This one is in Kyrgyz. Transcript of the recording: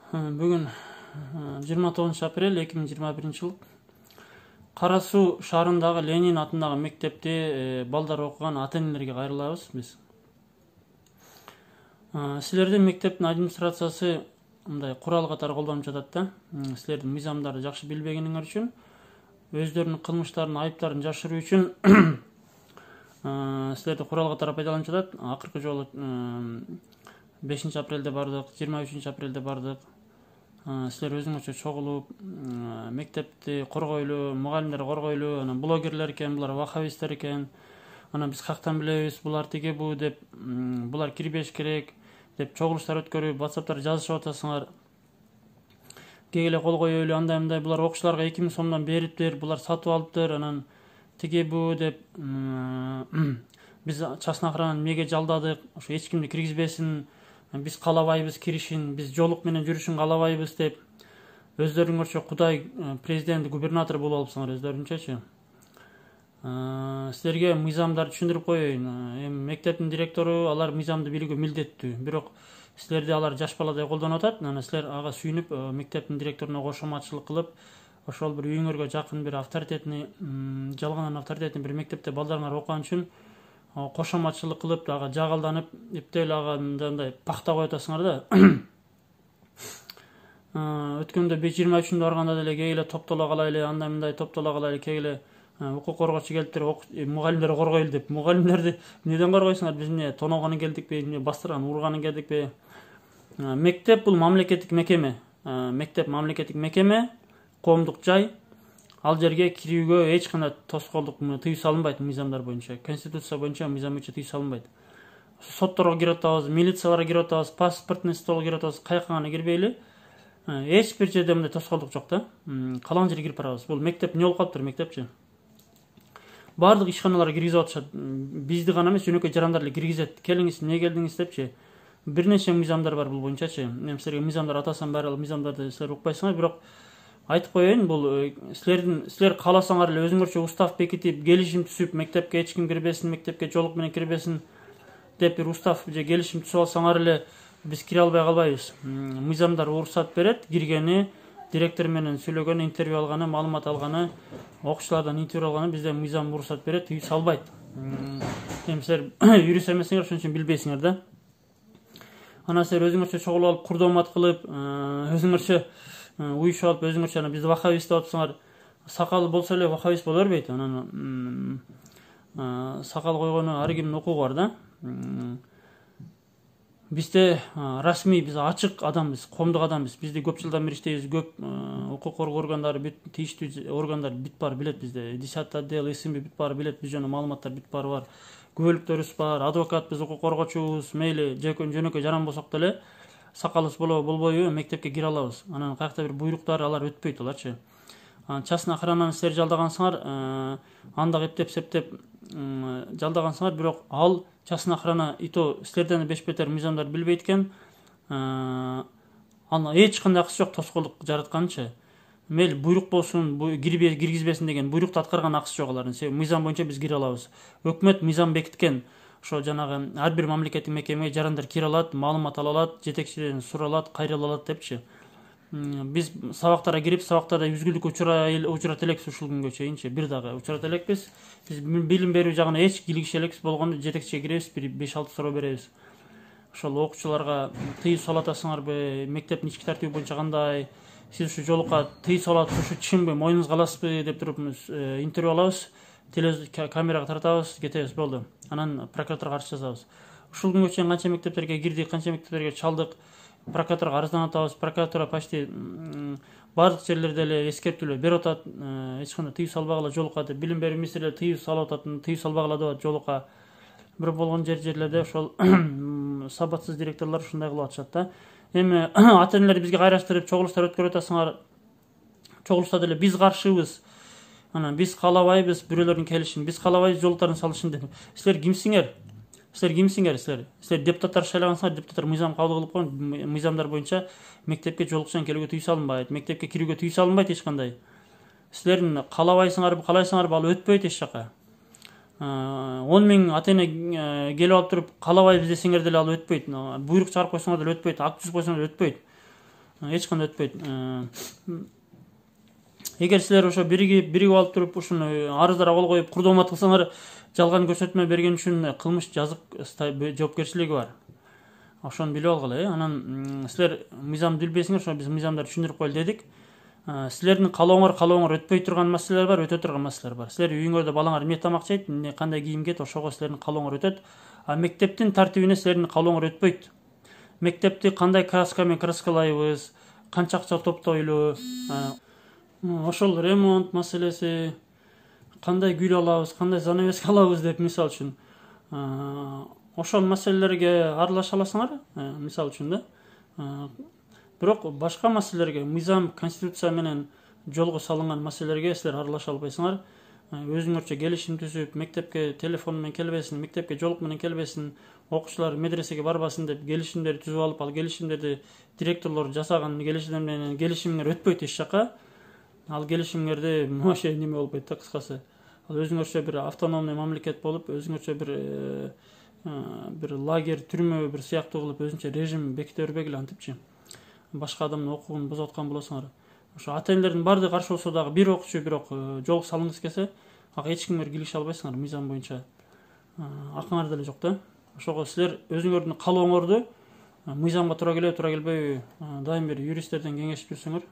Бүгін 29 апрель 2021 жыл Кара Суу шаарындагы Ленин атындагы мектепте балдар окуган ата-энелерге кайрылабыз биз. Силердин мектептин администрациясы мындай курал катары колдонуп жатат да. Силердин мыйзамдарды жакшы билбегениңер үчүн, өздөрүнүн кылмыштарын, айыптарын жашыруу үчүн силерди курал катары пайдаланып жатат. Акыркы жолу 5 апрелде бардык, 23 апрелде бардык. Силер өзүңөрчө чогулуп, мектепти коргойлу, мугалимдерди коргойлу, анан блогерлер экен, булар ваххабисттер экен. Анан биз каяктан билебиз, булар тиги бу деп, булар кирбеш керек деп чогулуштар өткөрүп, WhatsApp'тар жазышып атасыңар. Кегеле кол коелу, андай булар окуучуларга 2000 сомдон бериптир, булар сатып алыптыр, анан тиги бу деп биз частный охрананы меге жалдадык, ошо эч кимди киргизбесин, биз каалабайбыз киришин, биз жолук менен жүрүшүн каалабайбыз деп өздөрүңөрчө Кудай президент, губернатор болуп алыпсыңар өздөрүнчөчү. Силерге мыйзамдарды түшүндүрүп коеюн. Эми мектептин директору алар мыйзамды билүүгө милдеттүү. Бирок силерди алар жаш баладай колдонуп атат. Анан силер ага сүйүнүп мектептин директоруна кошоматчылык кылып, ошол бир үйүңөргө жакын бир авторитетни, жалган авторитетни бир мектепте балдарыңар окуган үчүн кошоматчылык кылып, ага жагалданып, эптеп ага мындай пахта коюп атасыңар да. Өткөндө 23-үндө барганда деле кегеле топтоло калайлы, андай мындай топтоло калайлы, кегеле укук коргоочу келиптир, мугалимдерди коргойлу деп. Мугалимдерди эмнеден коргойсуңар? Биз эмне тоногону келдикпи, эмне бастырган, ургану келдикпи? Мектеп бул мамлекеттик мекеме. Мектеп мамлекеттик мекеме, коомдук жай. Ал жерге кирүүгө эч кандай тоскоолдук тыюу салынбайт мыйзамдар боюнча. Конституция боюнча мыйзам боюнча тыюу салынбайт. Сотторго кирип атабыз, милицияларга кирип атабыз, паспортный столго кирип атабыз, каяка гана кирбейли. Эч бир жерде мындай тоскоолдук жок да. Калаган жерге кирип барабыз. Бул мектеп эмне болуп калыптыр, мектепчи. Бардык ишканаларга киргизип атышат. Бизди гана эмес, жөнөкөй жарандар эле киргизет. Келиңиз, эмне келдиңиз депчи. Бир нече мыйзамдар бар бул боюнчачы. Мен силерге мыйзамдар атасам, баары мыйзамдарды силер укпайсыңар, бирок айтып коеюн, бул силер кааласаңар эле өзүңөрчө устав бекитип, келишим түзүп, мектепке эч ким кирбесин, мектепке жолук менен кирбесин деп бир устав же келишим түзүп алсаңар эле биз кире албай калбайбыз. Мыйзамдар уруксат берет, киргени, директор менен сүйлөгөнү, интервью алганы, маалымат алганы, окуучулардан интервью алганы бизде мыйзам уруксат берет, тыюу салбайт. Эми силер юрист эмесиңер, ошон үчүн билбейсиңер да. Анан силер өзүңөрчө чогулуп алып, курдомат кылып, өзүңөрчө уюшуп алып, өзүңөрчө бизди ваххабист деп атсаңар, сакалы болсо эле ваххабист боло бербейт. Анан сакал койгону ар кимдин укугу бар да. Бизде расмий, биз ачык адамбыз, коомдук адамбыз. Бизди көп жылдан бери иштейбиз, көп укук коргоо органдары, тийиштүү органдар бүт баары билет бизде. 10 отдел, СМБ бүт баары билет, биз жөнүндө маалыматтар бүт баары бар. Күбөлүктөрүбүз бар, адвокатбыз, укук коргоочубуз, мейли жөнөкөй жаран болсок деле сакалыбыз болбойбу мектепке кире алабыз. Анан каякта бир буйруктар алар өтпөйт аларчы. Частный охрананы силер жалдагансыңар, анда эптеп-септеп жалдагансыңар, бирок ал частный охрана ито силерден беш бетер мыйзамдар билбейт экен. Аны эч кандай акысы жок тоскоолдук жаратканчы. Мейли буйрук болсун, киргизбесин деген буйрукту аткарган акысы жок алардын. Себеби мыйзам боюнча биз кире алабыз. Өкмөт мыйзам бекиткен. Ошо жанагы ар бир мамлекеттик мекемеге жарандар кире алат, маалымат ала алат, жетекчиден суралат, кайрыла алат депчи. Биз сабактарга кирип, сабактарда үзгүлүккө учурат элекпиз ушул күнгө чейинчи. Бир дагы учурат элекпиз. Биз билим берүү жагына эч килигише элекпиз, болгондо жетекчиге киребиз, бир 5-6 суроо беребиз. Ошол окуучуларга тыюу салып атасыңарбы, мектептин ички тартиби боюнча кандай, сиз ушу жолукка тыюу салып атасыз, ушу чынбы, моюнуңузга аласызбы деп туруп интервью алабыз, камерага тартабыз, кетебиз, болду. Анан прокуратурага арыз жазабыз. Ушул күнгө чейин канча мектептерге кирдик, канча мектептерге чалдык, прокуратурага арызданып атабыз. Прокуратура почти бардык жерлерде эле эскертүүлөр берип атат, эч кандай тыюу салбагыла жолукка деп. Билим берүү министрлиги тыюу салып атат, тыюу салбагыла деп жолукка. Бирок болгон жерлерде ошол сабатсыз директорлор ушундай кылып атышат да. Эми ата-энелер бизге кайраштырып, чогулуштар өткөрүп атасыңар. Чогулушта деле биз каршыбыз. Анан биз каалабайбыз бирөөлөрдүн келишин, биз каалабайбыз жолдорун салышын деп. Силер кимсиңер? Силер депутаттар шайлагансыңар, депутаттар мыйзам кабыл кылып койгон, мыйзамдар боюнча мектепке жолукчан келүүгө тыюу салынбайт, мектепке кирүүгө тыюу салынбайт эч кандай. Силердин каалабайсыңарбы, каалайсыңарбы, ал өтпөйт эч жака. 10 миң ата-эне келип алып туруп каалабайбыз десеңер деле ал өтпөйт. Буйрук чыгарып койсоңор деле өтпөйт, акт түзүп койсоңор деле өтпөйт. эч кандай өтпөйт. Эгер силер ошо биригип алып туруп ушуну арыздарга кол коюп курдомат кылсаңар, жалган көрсөтмө берген үчүн кылмыш жазык жоопкерчилиги бар. Ошону билип алгыла. Анан силер мыйзамды билбейсиңер, ошо биз мыйзамдарды түшүндүрүп коелу дедик. Силердин калооңор өтпөй турган маселелер бар, өтө турган маселелер бар. Силер үйүңөрдө балаңар эмне тамак жейт, кандай кийим кийет, ошого силердин калооңор өтөт. А мектептин тартибине силердин калооңор өтпөйт. Мектепти кандай краска менен краскалайбыз, канча акча топтойлу, ошол ремонт маселеси, кандай гүл алабыз, кандай занавеска алабыз деп, мисалы үчүн ошол маселелерге аралаша аласыңар, мисалы үчүн да. Бирок башка маселелерге, мыйзам, конституция менен жолго салынган маселелерге силер аралаша албайсыңар. Өзүңөрчө келишим түзүп, мектепке телефон менен келбесин, мектепке жолук менен келбесин, окуучулар медресеге барбасын деп келишимдерди түзүп алып, ал келишимдерди директорлор жасаган келишимдер менен келишимиңер өтпөйт эч жака. Ал келишимиңерди вообще неме болбойт да, кыскасы. Ал өзүңөрчө бир автономный мамлекет болуп, өзүңөрчө бир лагерь, түрмө бир сыяктуу кылып, өзүнчө режим беките бербегиле, антипчи. Башка адамдын окугун бузуп аткан болосуңар. Ошо ата энелердин баардыгы каршы болсо дагы бир окуучу бирок жолго салынгысы келсе, ага эч кимге киргише албайсыңар мыйзам боюнча. Акыңар деле жок да. Ошого силер өзүңөрдүн калооңорду мыйзамга туура келеби, туура келбеби дайым бир юристтерден кеңешип жүрсөңөр